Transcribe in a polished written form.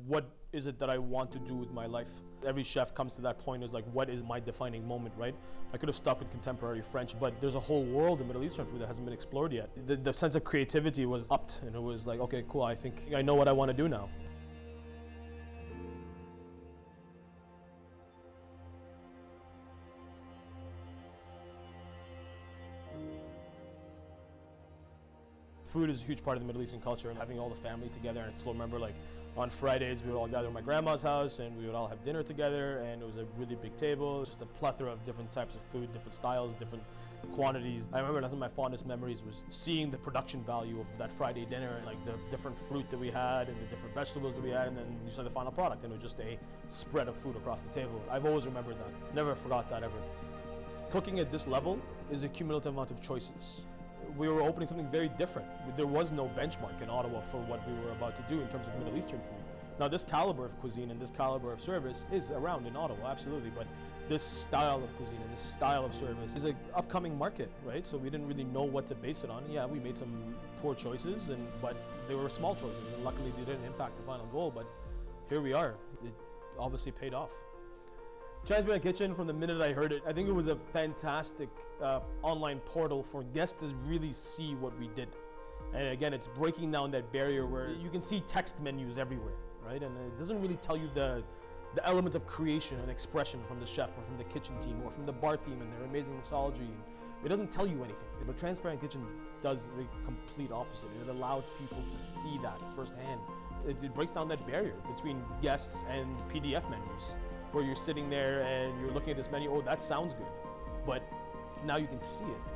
What is it that I want to do with my life? Every chef comes to that point, is like, what is my defining moment, right? I could have stuck with contemporary French, but there's a whole world of Middle Eastern food that hasn't been explored yet. The sense of creativity was upped, and it was like, okay, cool, I think I know what I want to do now. Food is a huge part of the Middle Eastern culture, and having all the family together. And I still remember, like, on Fridays we would all gather at my grandma's house and we would all have dinner together, and it was a really big table, just a plethora of different types of food, different styles, different quantities. I remember some of my fondest memories was seeing the production value of that Friday dinner, and like the different fruit that we had and the different vegetables that we had, and then you saw the final product and it was just a spread of food across the table. I've always remembered that. Never forgot that ever. Cooking at this level is a cumulative amount of choices. We were opening something very different. There was no benchmark in Ottawa for what we were about to do in terms of Middle Eastern food. Now, this caliber of cuisine and this caliber of service is around in Ottawa, absolutely, but this style of cuisine and this style of service is an upcoming market, right? So we didn't really know what to base it on. Yeah, we made some poor choices, but they were small choices, and luckily they didn't impact the final goal, but here we are. It obviously paid off. Transparent Kitchen, from the minute I heard it, I think it was a fantastic online portal for guests to really see what we did. And again, it's breaking down that barrier where you can see text menus everywhere, right? And it doesn't really tell you the element of creation and expression from the chef or from the kitchen team or from the bar team and their amazing mixology. It doesn't tell you anything. But Transparent Kitchen does the complete opposite. It allows people to see that firsthand. It breaks down that barrier between guests and PDF menus, where you're sitting there and you're looking at this menu, oh, that sounds good, but now you can see it.